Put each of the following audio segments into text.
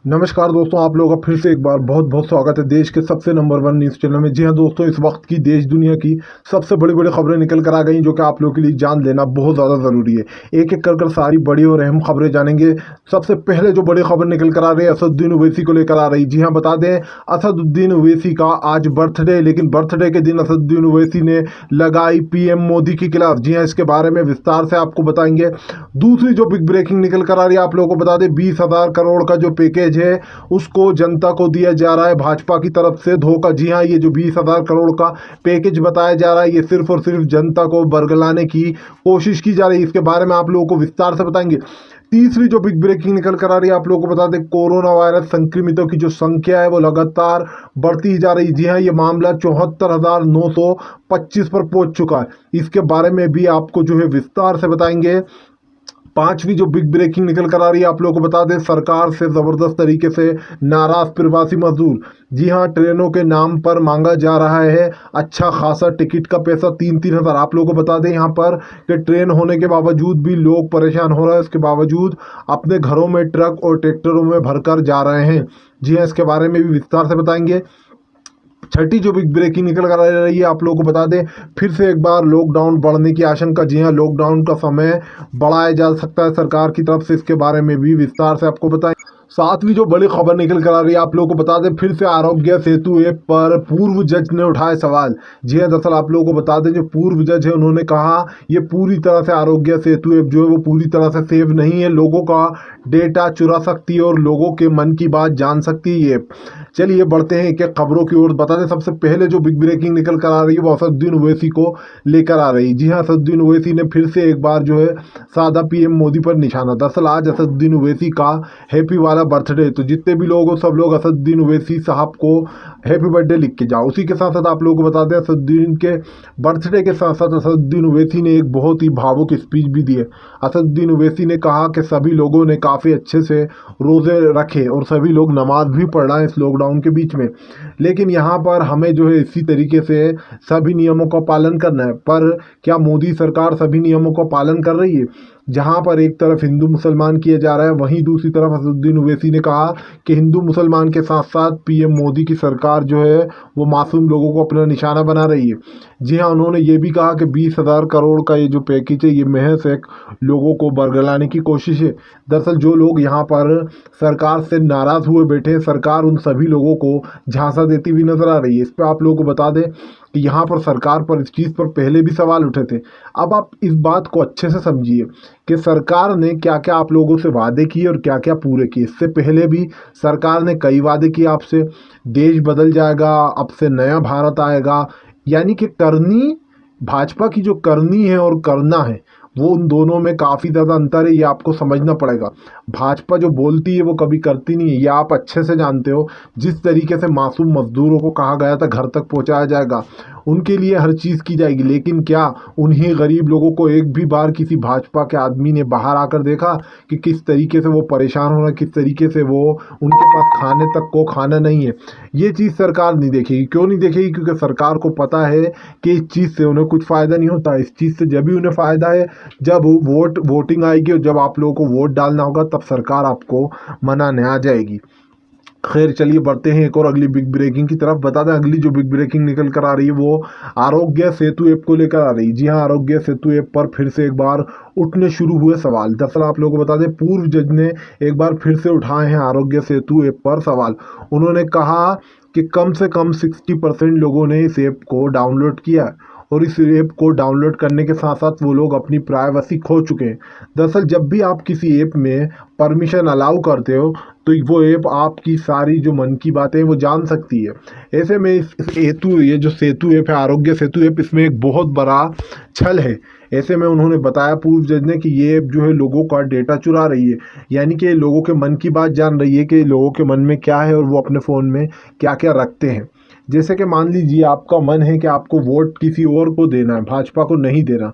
नमस्कार दोस्तों, आप लोगों का फिर से एक बार बहुत बहुत स्वागत है देश के सबसे नंबर वन न्यूज़ चैनल में। जी हाँ दोस्तों, इस वक्त की देश दुनिया की सबसे बड़ी बड़ी खबरें निकल कर आ गई जो कि आप लोगों के लिए जान लेना बहुत ज़्यादा ज़रूरी है। एक एक कर सारी बड़ी और अहम खबरें जानेंगे। सबसे पहले जो बड़ी खबर निकल कर आ रही है असदुद्दीन ओवैसी को लेकर आ रही। जी हाँ, बता दें असदुद्दीन ओवैसी का आज बर्थडे, लेकिन बर्थडे के दिन असदुद्दीन ओवैसी ने लगाई पीएम मोदी की क्लास। जी हाँ, इसके बारे में विस्तार से आपको बताएंगे। दूसरी जो बिग ब्रेकिंग निकल कर आ रही है, आप लोगों को बता दें 20,000 करोड़ का जो पैकेज है उसको जनता को दिया जा रहा है भाजपा की तरफ से धोखा। जी हाँ, ये जो 20,000 करोड़ का पैकेज बताया जा रहा है ये सिर्फ और सिर्फ जनता को बरगलाने की कोशिश की जा रही है। इसके बारे में आप लोगों को विस्तार से बताएंगे। तीसरी जो बिग ब्रेकिंग निकल कर आ रही है, आप लोगों को बता दें कोरोना वायरस संक्रमितों की जो संख्या है वो लगातार बढ़ती जा रही है। जी हाँ, ये मामला 74,925 पर पहुंच चुका है। इसके बारे में भी आपको जो है विस्तार से बताएंगे। पांचवी जो बिग ब्रेकिंग निकल कर आ रही है, आप लोगों को बता दें सरकार से जबरदस्त तरीके से नाराज प्रवासी मजदूर। जी हाँ, ट्रेनों के नाम पर मांगा जा रहा है अच्छा खासा टिकट का पैसा, 3-3 हज़ार। आप लोगों को बता दें यहाँ पर कि ट्रेन होने के बावजूद भी लोग परेशान हो रहे हैं, इसके बावजूद अपने घरों में ट्रक और ट्रैक्टरों में भरकर जा रहे हैं। जी हाँ, इसके बारे में भी विस्तार से बताएंगे। छठी जो बिग ब्रेकिंग निकल कर आ रही है, आप लोगों को बता दें फिर से एक बार लॉकडाउन बढ़ने की आशंका। जी हाँ, लॉकडाउन का समय बढ़ाया जा सकता है सरकार की तरफ से, इसके बारे में भी विस्तार से आपको बताएं। सातवीं जो बड़ी खबर निकल कर आ रही है, आप लोगों को बता दें फिर से आरोग्य सेतु ऐप पर पूर्व जज ने उठाए सवाल। जी हाँ, दरअसल आप लोगों को बता दें जो पूर्व जज है उन्होंने कहा ये पूरी तरह से आरोग्य सेतु ऐप जो है वो पूरी तरह से सेफ नहीं है, लोगों का डेटा चुरा सकती है और लोगों के मन की बात जान सकती है ये। चलिए बढ़ते हैं एक एक खबरों की ओर। बता दें सबसे पहले जो बिग ब्रेकिंग निकल कर आ रही है वो असदुद्दीन ओवैसी को लेकर आ रही। जी हाँ, असदुद्दीन ओवैसी ने फिर से एक बार जो है साधा पीएम मोदी पर निशाना। दरअसल आज असदुद्दीन ओवैसी का हैप्पी वाला बर्थडे, तो जितने भी लोग हो सब लोग असदुद्दीन ओवैसी साहब को हैप्पी बर्थडे लिख के जाओ। उसी के साथ साथ आप लोगों को बता दें असदुद्दीन के बर्थडे के साथ साथ असदुद्दीन ओवैसी ने एक बहुत ही भावुक स्पीच भी दी है। असदुद्दीन ओवैसी ने कहा कि सभी लोगों ने काफ़ी अच्छे से रोज़े रखे और सभी लोग नमाज भी पढ़ रहे हैं इस लॉकडाउन के बीच में, लेकिन यहाँ पर हमें जो है इसी तरीके से सभी नियमों का पालन करना है। पर क्या मोदी सरकार सभी नियमों का पालन कर रही है? जहाँ पर एक तरफ हिंदू मुसलमान किया जा रहा है, वहीं दूसरी तरफ असदुद्दीन ओवैसी ने कहा कि हिंदू मुसलमान के साथ साथ पीएम मोदी की सरकार जो है वो मासूम लोगों को अपना निशाना बना रही है। जी हाँ, उन्होंने ये भी कहा कि 20,000 करोड़ का ये जो पैकेज है ये महज एक लोगों को बरगलाने की कोशिश है। दरअसल जो लोग यहाँ पर सरकार से नाराज़ हुए बैठे हैं, सरकार उन सभी लोगों को झांसा देती हुई नजर आ रही है। इस पर आप लोगों को बता दें कि यहाँ पर सरकार पर इस चीज़ पर पहले भी सवाल उठे थे। अब आप इस बात को अच्छे से समझिए कि सरकार ने क्या क्या आप लोगों से वादे किए और क्या क्या पूरे किए। इससे पहले भी सरकार ने कई वादे किए आपसे, देश बदल जाएगा, अब से नया भारत आएगा। यानी कि करनी, भाजपा की जो करनी है और करना है वो उन दोनों में काफ़ी ज़्यादा अंतर है, ये आपको समझना पड़ेगा। भाजपा जो बोलती है वो कभी करती नहीं है, ये आप अच्छे से जानते हो। जिस तरीके से मासूम मजदूरों को कहा गया था घर तक पहुंचाया जाएगा, उनके लिए हर चीज़ की जाएगी, लेकिन क्या उन्हीं गरीब लोगों को एक भी बार किसी भाजपा के आदमी ने बाहर आकर देखा कि किस तरीके से वो परेशान हो रहा है, किस तरीके से वो, उनके पास खाने तक को खाना नहीं है? ये चीज़ सरकार नहीं देखेगी। क्यों नहीं देखेगी? क्योंकि सरकार को पता है कि इस चीज़ से उन्हें कुछ फ़ायदा नहीं होता। इस चीज़ से जब भी उन्हें फ़ायदा है जब वोटिंग आएगी और जब आप लोगों को वोट डालना होगा तब सरकार आपको मनाने आ जाएगी। खैर चलिए बढ़ते हैं एक और अगली बिग ब्रेकिंग की तरफ। बता दें अगली जो बिग ब्रेकिंग निकल कर आ रही है वो आरोग्य सेतु ऐप को लेकर आ रही है। जी हाँ, आरोग्य सेतु ऐप पर फिर से एक बार उठने शुरू हुए सवाल। दरअसल आप लोगों को बता दें पूर्व जज ने एक बार फिर से उठाए हैं आरोग्य सेतु ऐप पर सवाल। उन्होंने कहा कि कम से कम 60% लोगों ने इस ऐप को डाउनलोड किया है और इस ऐप को डाउनलोड करने के साथ साथ वो लोग अपनी प्राइवेसी खो चुके हैं। दरअसल जब भी आप किसी ऐप में परमिशन अलाउ करते हो तो वो ऐप आपकी सारी जो मन की बातें हैं वो जान सकती है। ऐसे में ये जो सेतु ऐप है, आरोग्य सेतु ऐप, इसमें एक बहुत बड़ा छल है। ऐसे में उन्होंने बताया पूर्व जज ने कि ये ऐप जो है लोगों का डेटा चुरा रही है, यानी कि लोगों के मन की बात जान रही है कि लोगों के मन में क्या है और वो अपने फ़ोन में क्या क्या रखते हैं। जैसे कि मान लीजिए आपका मन है कि आपको वोट किसी और को देना है, भाजपा को नहीं देना,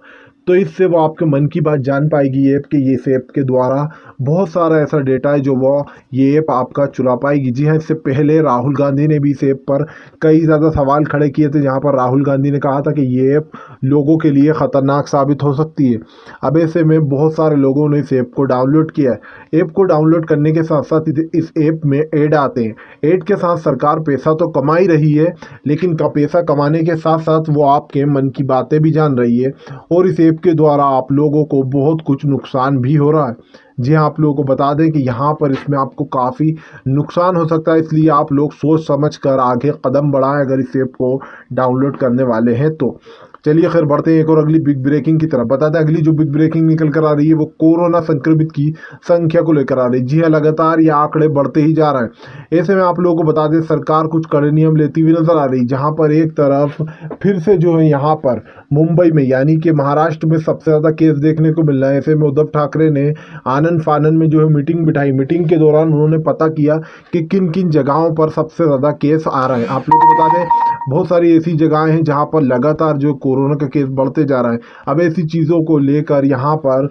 तो इससे वो आपके मन की बात जान पाएगी ये ऐप कि ये इस ऐप के द्वारा बहुत सारा ऐसा डेटा है जो वो ये ऐप आपका चुरा पाएगी। जी हाँ, इससे पहले राहुल गांधी ने भी इस ऐप पर कई ज़्यादा सवाल खड़े किए थे, जहाँ पर राहुल गांधी ने कहा था कि ये ऐप लोगों के लिए ख़तरनाक साबित हो सकती है। अब ऐसे में बहुत सारे लोगों ने इस ऐप को डाउनलोड किया है। ऐप को डाउनलोड करने के साथ साथ इस ऐप में ऐड आते हैं। ऐड के साथ सरकार पैसा तो कमा ही रही है, लेकिन पैसा कमाने के साथ साथ वो आपके मन की बातें भी जान रही है, और इस ऐप के द्वारा आप लोगों को बहुत कुछ नुकसान भी हो रहा है। जी हाँ, आप लोगों को बता दें कि यहाँ पर इसमें आपको काफ़ी नुकसान हो सकता है, इसलिए आप लोग सोच समझ कर आगे कदम बढ़ाएं अगर इस ऐप को डाउनलोड करने वाले हैं तो। चलिए खैर बढ़ते हैं एक और अगली बिग ब्रेकिंग की तरफ। बता दें अगली जो बिग ब्रेकिंग निकल कर आ रही है वो कोरोना संक्रमित की संख्या को लेकर आ रही है। जी हाँ, लगातार ये आंकड़े बढ़ते ही जा रहे हैं। ऐसे में आप लोगों को बता दें सरकार कुछ कड़े नियम लेती हुई नजर आ रही है, जहाँ पर एक तरफ फिर से जो है यहाँ पर मुंबई में यानी कि महाराष्ट्र में सबसे ज़्यादा केस देखने को मिल रहा है। ऐसे में उद्धव ठाकरे ने आनंद फानन में जो है मीटिंग बिठाई। मीटिंग के दौरान उन्होंने पता किया कि किन किन जगहों पर सबसे ज़्यादा केस आ रहे हैं। आप लोगों को बता दें बहुत सारी ऐसी जगहें हैं जहाँ पर लगातार जो कोरोना का केस बढ़ते जा रहा है। अब ऐसी चीज़ों को लेकर यहाँ पर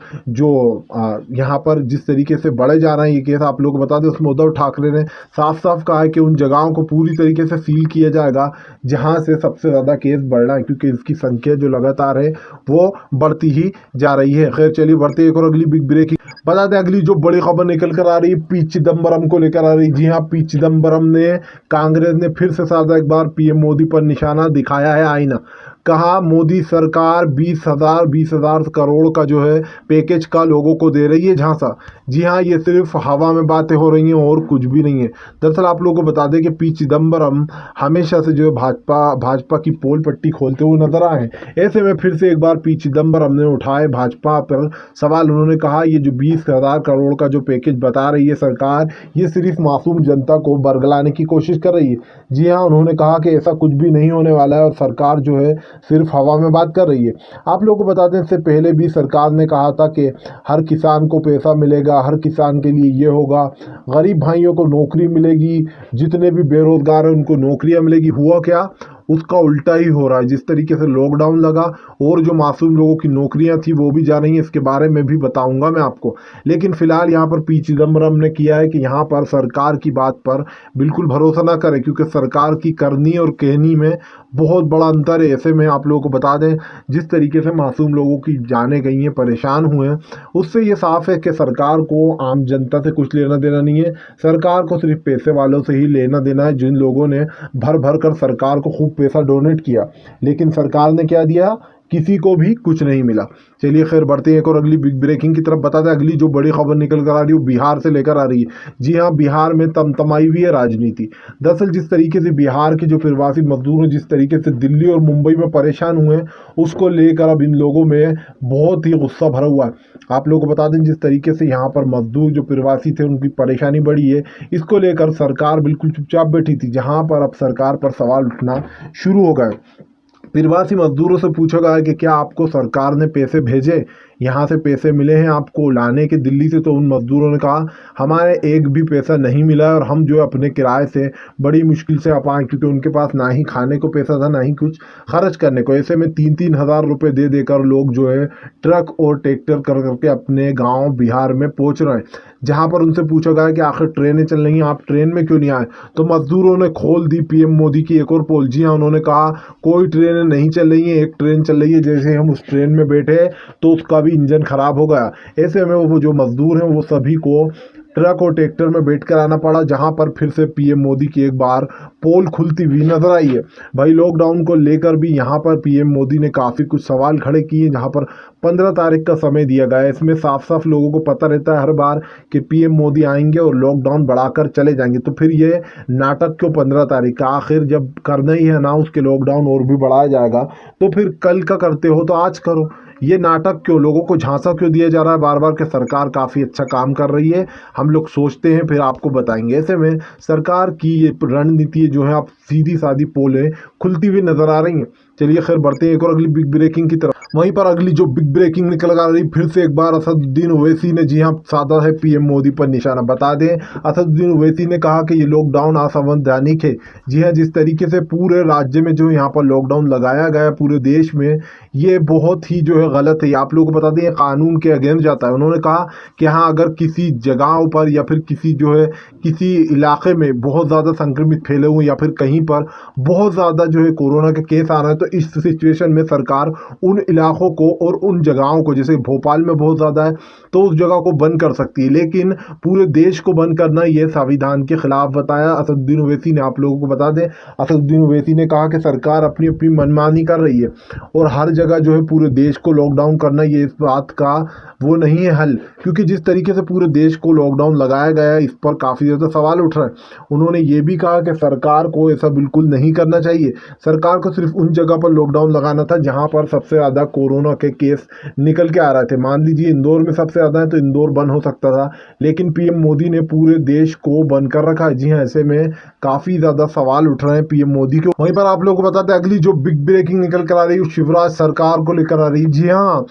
यहाँ पर जिस तरीके से बढ़े जा रहे हैं ये केस, आप लोग बता दें उसमें उद्धव ठाकरे ने साफ साफ कहा है कि उन जगहों को पूरी तरीके से सील किया जाएगा जहाँ से सबसे ज़्यादा केस बढ़ रहा है, क्योंकि इसकी संख्या जो लगातार है वो बढ़ती ही जा रही है। खैर चलिए बढ़ते एक और अगली बिग ब्रेकिंग। बता दें अगली जो बड़ी खबर निकल कर आ रही है पी चिदम्बरम को लेकर आ रही है। जी हाँ, पी चिदम्बरम ने कांग्रेस ने फिर से साधा एक बार पीएम मोदी पर निशाना दिखाया है आईना। कहा मोदी सरकार 20,000 करोड़ का जो है पैकेज का लोगों को दे रही है झांसा। जी हाँ, ये सिर्फ हवा में बातें हो रही हैं और कुछ भी नहीं है। दरअसल आप लोगों को बता दें कि पी चिदम्बरम हमेशा से जो है भाजपा की पोल पट्टी खोलते हुए नजर आए हैं। ऐसे में फिर से एक बार पी चिदम्बरम ने उठाए भाजपा पर सवाल। उन्होंने कहा ये जो 20,000 करोड़ का जो पैकेज बता रही है सरकार, ये सिर्फ मासूम जनता को बरगलाने की कोशिश कर रही है। जी हाँ, उन्होंने कहा कि ऐसा कुछ भी नहीं होने वाला है और सरकार जो है सिर्फ हवा में बात कर रही है। आप लोगों को बता दें इससे पहले भी सरकार ने कहा था कि हर किसान को पैसा मिलेगा, हर किसान के लिए ये होगा, गरीब भाइयों को नौकरी मिलेगी, जितने भी बेरोजगार हैं उनको नौकरियां मिलेगी। हुआ क्या, उसका उल्टा ही हो रहा है। जिस तरीके से लॉकडाउन लगा और जो मासूम लोगों की नौकरियां थी वो भी जा रही हैं, इसके बारे में भी बताऊंगा मैं आपको। लेकिन फिलहाल यहाँ पर पी चिदम्बरम ने किया है कि यहाँ पर सरकार की बात पर बिल्कुल भरोसा ना करें, क्योंकि सरकार की करनी और कहनी में बहुत बड़ा अंतर है। ऐसे में आप लोगों को बता दें जिस तरीके से मासूम लोगों की जानें गई हैं, परेशान हुए हैं, उससे ये साफ है कि सरकार को आम जनता से कुछ लेना देना नहीं है। सरकार को सिर्फ पैसे वालों से ही लेना देना है, जिन लोगों ने भर भर कर सरकार को खूब पैसा डोनेट किया। लेकिन सरकार ने क्या दिया, किसी को भी कुछ नहीं मिला। चलिए खैर बढ़ते हैं एक और अगली बिग ब्रेकिंग की तरफ। बता दें अगली जो बड़ी खबर निकल कर आ रही है वो बिहार से लेकर आ रही है। जी हाँ, बिहार में तमतमाई हुई है राजनीति। दरअसल जिस तरीके से बिहार के जो प्रवासी मजदूर हैं जिस तरीके से दिल्ली और मुंबई में परेशान हुए हैं, उसको लेकर अब इन लोगों में बहुत ही गुस्सा भरा हुआ है। आप लोगों को बता दें जिस तरीके से यहाँ पर मजदूर जो प्रवासी थे उनकी परेशानी बढ़ी है, इसको लेकर सरकार बिल्कुल चुपचाप बैठी थी, जहाँ पर अब सरकार पर सवाल उठना शुरू हो गए। प्रवासी मजदूरों से पूछा गया कि क्या आपको सरकार ने पैसे भेजे, यहाँ से पैसे मिले हैं आपको लाने के दिल्ली से? तो उन मजदूरों ने कहा हमारे एक भी पैसा नहीं मिला और हम जो अपने किराए से बड़ी मुश्किल से आ पाए, क्योंकि उनके पास ना ही खाने को पैसा था ना ही कुछ खर्च करने को। ऐसे में 3-3 हज़ार रुपये दे देकर लोग जो है ट्रक और ट्रैक्टर कर करके अपने गाँव बिहार में पहुँच रहे हैं। जहाँ पर उनसे पूछा गया कि आखिर ट्रेनें चल रही हैं, आप ट्रेन में क्यों नहीं आए? तो मजदूरों ने खोल दी पीएम मोदी की एक और पोल। जी हाँ, उन्होंने कहा कोई ट्रेनें नहीं चल रही हैं, एक ट्रेन चल रही है, जैसे हम उस ट्रेन में बैठे तो उसका भी इंजन खराब हो गया। ऐसे में वो जो मजदूर हैं वो सभी को ट्रक और ट्रैक्टर में बैठकर आना पड़ा, जहां पर फिर से पीएम मोदी की एक बार पोल खुलती हुई नजर आई है। भाई लॉकडाउन को लेकर भी यहां पर पीएम मोदी ने काफ़ी कुछ सवाल खड़े किए, जहां पर 15 तारीख का समय दिया गया है। इसमें साफ साफ लोगों को पता रहता है हर बार कि पीएम मोदी आएंगे और लॉकडाउन बढ़ाकर चले जाएंगे, तो फिर ये नाटक क्यों 15 तारीख का? आखिर जब करना ही है अनाउंस के लॉकडाउन और भी बढ़ाया जाएगा तो फिर कल का करते हो तो आज करो। ये नाटक क्यों, लोगों को झांसा क्यों दिया जा रहा है बार बार कि सरकार काफ़ी अच्छा काम कर रही है? हम लोग सोचते हैं फिर आपको बताएंगे। ऐसे में सरकार की ये रणनीति जो है आप सीधी सादी पोलें खुलती हुई नजर आ रही हैं। चलिए खैर बढ़ते हैं एक और अगली बिग ब्रेकिंग की तरफ। वहीं पर अगली जो बिग ब्रेकिंग निकल कर आ रही, फिर से एक बार असदुद्दीन ओवैसी ने, जी हाँ, साधा है पीएम मोदी पर निशाना। बता दें, असदुद्दीन ओवैसी ने कहा कि ये लॉकडाउन असंवैधानिक है। जी हाँ, जिस तरीके से पूरे राज्य में जो यहाँ पर लॉकडाउन लगाया गया पूरे देश में, ये बहुत ही जो है गलत है। आप लोगों को बता दें, ये कानून के अगेंस्ट जाता है। उन्होंने कहा कि हाँ, अगर किसी जगहों पर या फिर किसी जो है किसी इलाके में बहुत ज़्यादा संक्रमित फैले हुए या फिर कहीं पर बहुत ज़्यादा जो है कोरोना के केस आ रहे हैं, तो इस सिचुएशन में सरकार उन इलाकों को और उन जगहों को, जैसे भोपाल में बहुत ज़्यादा है तो उस जगह को बंद कर सकती है, लेकिन पूरे देश को बंद करना ये संविधान के खिलाफ बताया असदुद्दीन ओवैसी ने। आप लोगों को बता दें, असदुद्दीन ओवैसी ने कहा कि सरकार अपनी अपनी मनमानी कर रही है और हर जगह जो है पूरे देश को लॉकडाउन करना, ये इस बात का वो नहीं है हल, क्योंकि जिस तरीके से पूरे देश को लॉकडाउन लगाया गया है, इस पर काफ़ी ज़्यादा सवाल उठ रहे हैं। उन्होंने ये भी कहा कि सरकार को ऐसा बिल्कुल नहीं करना चाहिए। सरकार को सिर्फ उन जगह पर लॉकडाउन लगाना था जहां पर सबसे ज़्यादा कोरोना के केस निकल के आ रहे थे। मान लीजिए इंदौर में सबसे ज़्यादा है तो इंदौर बंद हो सकता था, लेकिन पीएम मोदी ने पूरे देश को बंद कर रखा है। जी हाँ, ऐसे में काफ़ी ज़्यादा सवाल उठ रहे हैं पीएम मोदी के। वहीं पर आप लोगों को बताते हैं, अगली जो बिग ब्रेकिंग निकल कर आ रही है शिवराज सरकार को लेकर आ रही। जी हाँ,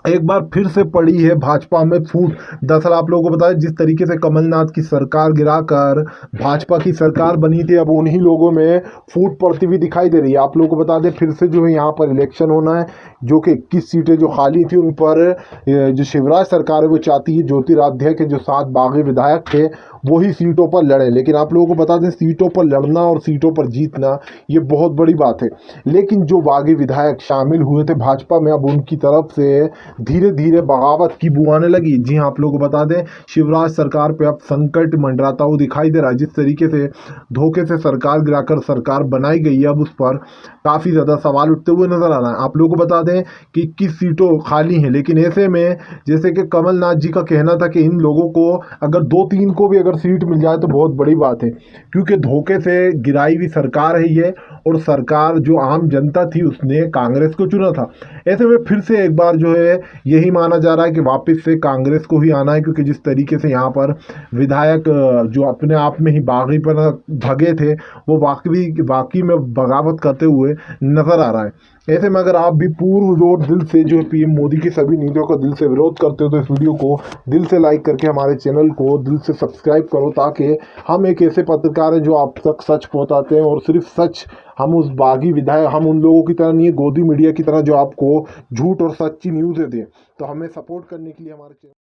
एक बार फिर से पड़ी है भाजपा में फूट। दरअसल आप लोगों को बताया, जिस तरीके से कमलनाथ की सरकार गिराकर भाजपा की सरकार बनी थी, अब उन्हीं लोगों में फूट पड़ती हुई दिखाई दे रही है। आप लोगों को बता दें, फिर से जो है यहाँ पर इलेक्शन होना है, जो कि 21 सीटें जो खाली थी उन पर जो शिवराज सरकार है वो चाहती है ज्योतिरादित्य के जो 7 बागी विधायक थे वही सीटों पर लड़े। लेकिन आप लोगों को बता दें, सीटों पर लड़ना और सीटों पर जीतना ये बहुत बड़ी बात है। लेकिन जो बागी विधायक शामिल हुए थे भाजपा में, अब उनकी तरफ से धीरे धीरे बगावत की बू आने लगी। जी हाँ, आप लोगों को बता दें, शिवराज सरकार पे अब संकट मंडराता हुआ दिखाई दे रहा है। जिस तरीके से धोखे से सरकार गिराकर सरकार बनाई गई है, अब उस पर काफ़ी ज़्यादा सवाल उठते हुए नजर आ रहा है। आप लोगों को बता दें कि 21 सीटों खाली हैं, लेकिन ऐसे में जैसे कि कमलनाथ जी का कहना था कि इन लोगों को अगर 2-3 को भी अगर सीट मिल जाए तो बहुत बड़ी बात है, क्योंकि धोखे से गिराई हुई सरकार है ये, और सरकार जो आम जनता थी उसने कांग्रेस को चुना था। ऐसे में फिर से एक बार जो है यही माना जा रहा है कि वापस से कांग्रेस को ही आना है, क्योंकि जिस तरीके से यहाँ पर विधायक जो अपने आप में ही बागी पर भगे थे वो वाकई में बगावत करते हुए नजर आ रहा है। ऐसे में अगर आप भी पूर्ण जोर दिल से जो है पीएम मोदी की सभी नीतियों का दिल से विरोध करते हो तो इस वीडियो को दिल से लाइक करके हमारे चैनल को दिल से सब्सक्राइब करो, ताकि हम एक ऐसे पत्रकार हैं जो आप तक सच पहुंचाते हैं, और सिर्फ सच। हम उस बागी विधायक, हम उन लोगों की तरह नहीं है, गोदी मीडिया की तरह, जो आपको झूठ और सच्ची न्यूज़ देते हैं। तो हमें सपोर्ट करने के लिए हमारे चैनल